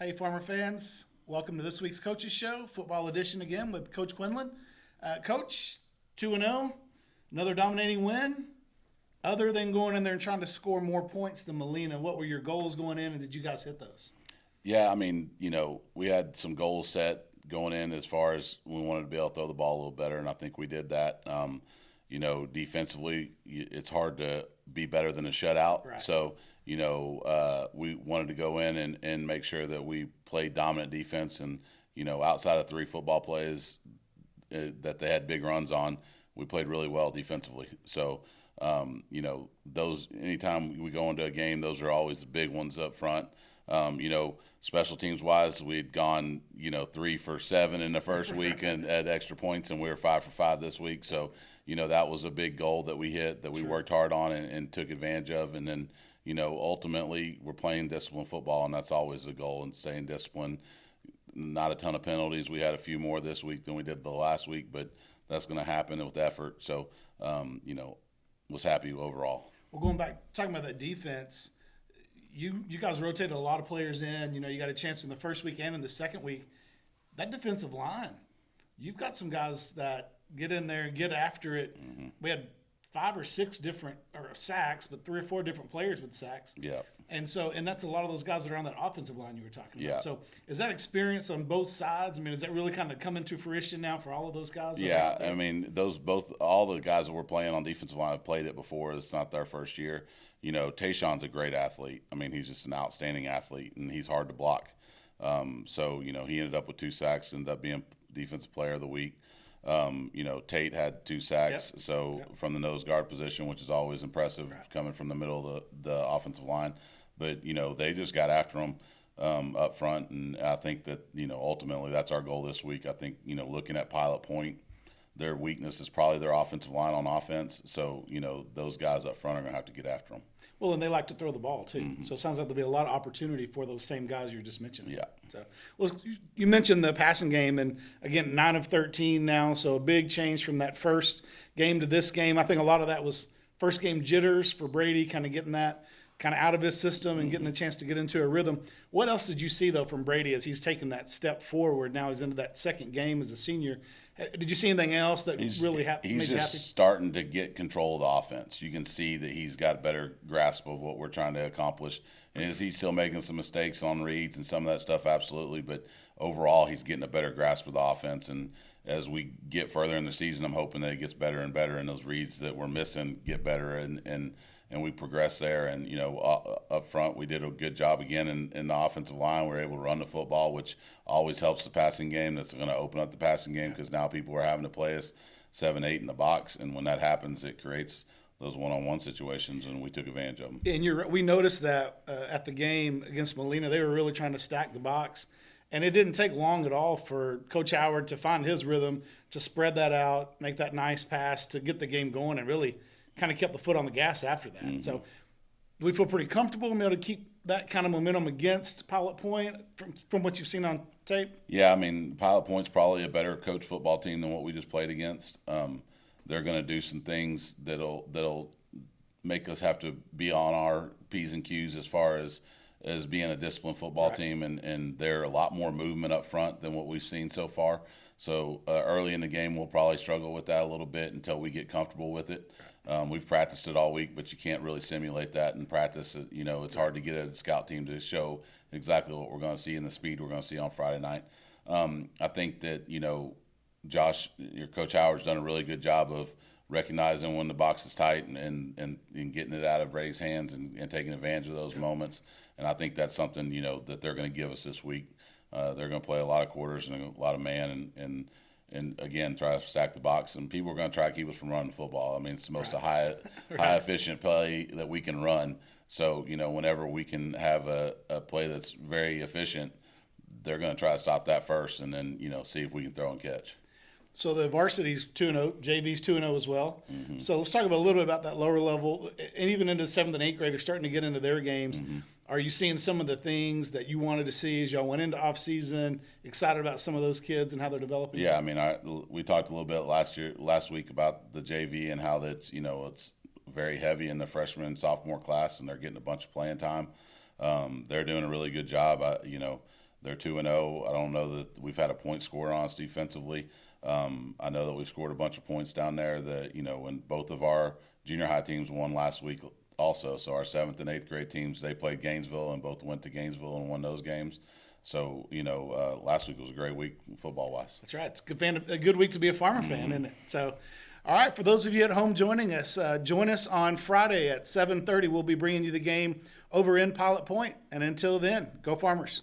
Hey, Farmer fans. Welcome to this week's Coaches Show, football edition again with Coach Quinlan. Coach, 2-0, another dominating win. Other than going in there and trying to score more points than Molina, what were your goals going in, and did you guys hit those? Yeah, I mean, we had some goals set going in as far as we wanted to be able to throw the ball a little better, and I think we did that. Defensively, it's hard to be better than a shutout. Right. So, we wanted to go in and make sure that we played dominant defense and, outside of 3 football plays that they had big runs on, we played really well defensively. So, those anytime we go into a game, those are always the big ones up front. Special teams wise, we'd gone 3 for 7 in the first week and at extra points, and we were 5 for 5 this week. So that was a big goal that we hit, that we Sure. worked hard on and took advantage of. And then ultimately we're playing disciplined football, and that's always the goal, and staying disciplined. Not a ton of penalties. We had a few more this week than we did the last week, but that's going to happen with effort. So was happy overall. Well, going back, talking about that defense, you guys rotated a lot of players in. You got a chance in the first week and in the second week. That defensive line, you've got some guys that get in there and get after it. Mm-hmm. We had 5 or 6 different sacks, but 3 or 4 different players with sacks. Yeah. And that's a lot of those guys that are on that offensive line you were talking about. Yeah. So is that experience on both sides? I mean, is that really kind of coming to fruition now for all of those guys? Yeah, I mean, all the guys that we're playing on defensive line have played it before. It's not their first year. Tayshawn's a great athlete. I mean, he's just an outstanding athlete, and he's hard to block. He ended up with 2 sacks, ended up being Defensive Player of the Week. Tate had 2 sacks, from the nose guard position, which is always impressive, right, coming from the middle of the offensive line. But, they just got after him up front, and I think that, ultimately that's our goal this week. I think, looking at Pilot Point, their weakness is probably their offensive line on offense. So, those guys up front are going to have to get after them. Well, and they like to throw the ball, too. Mm-hmm. So it sounds like there'll be a lot of opportunity for those same guys you were just mentioning. Yeah. So, well, you mentioned the passing game, and, again, 9 of 13 now, so a big change from that first game to this game. I think a lot of that was first game jitters for Brady, kind of getting that kind of out of his system and getting a chance to get into a rhythm. What else did you see, though, from Brady as he's taken that step forward? Now he's into that second game as a senior. Did you see anything else that really made you happy? He's just starting to get control of the offense. You can see that he's got a better grasp of what we're trying to accomplish. And is he still making some mistakes on reads and some of that stuff? Absolutely. But overall, he's getting a better grasp of the offense. And as we get further in the season, I'm hoping that it gets better and better, and those reads that we're missing get better, and we progress there. And, up front, we did a good job again in the offensive line. We're able to run the football, which always helps the passing game. That's going to open up the passing game, because now people are having to play us 7-8 in the box. And when that happens, it creates those one-on-one situations, and we took advantage of them. And we noticed that at the game against Molina, they were really trying to stack the box. And it didn't take long at all for Coach Howard to find his rhythm, to spread that out, make that nice pass, to get the game going, and really kind of kept the foot on the gas after that. Mm-hmm. So we feel pretty comfortable being able to keep that kind of momentum against Pilot Point from what you've seen on tape? Yeah, I mean, Pilot Point's probably a better coach football team than what we just played against. They're going to do some things that'll make us have to be on our P's and Q's as far as being a disciplined football right, team, and they're a lot more movement up front than what we've seen so far. So early in the game, we'll probably struggle with that a little bit until we get comfortable with it. We've practiced it all week, but you can't really simulate that in practice. It's hard to get a scout team to show exactly what we're going to see in the speed we're going to see on Friday night. I think that, Josh, your Coach Howard's done a really good job of recognizing when the box is tight and getting it out of Brady's hands and taking advantage of those moments. And I think that's something, that they're going to give us this week. They're going to play a lot of quarters and a lot of man and again, try to stack the box. And people are going to try to keep us from running the football. I mean, it's the most high efficient play that we can run. So, whenever we can have a play that's very efficient, they're going to try to stop that first, and then, see if we can throw and catch. So the varsity's 2-0, JV's 2-0 as well. Mm-hmm. So let's talk about a little bit about that lower level, and even into 7th and 8th graders starting to get into their games. Mm-hmm. Are you seeing some of the things that you wanted to see as y'all went into off season? Excited about some of those kids and how they're developing? Yeah, I mean, we talked a little bit last week about the JV and how that's it's very heavy in the freshman and sophomore class, and they're getting a bunch of playing time. They're doing a really good job. They're 2-0. I don't know that we've had a point score on us defensively. I know that we've scored a bunch of points down there that, when both of our junior high teams won last week also. So our 7th and 8th grade teams, they played Gainesville and both went to Gainesville and won those games. So, last week was a great week football-wise. That's right. It's a good week to be a Farmer fan, isn't it? So, all right, for those of you at home joining us, join us on Friday at 7:30. We'll be bringing you the game over in Pilot Point. And until then, go Farmers.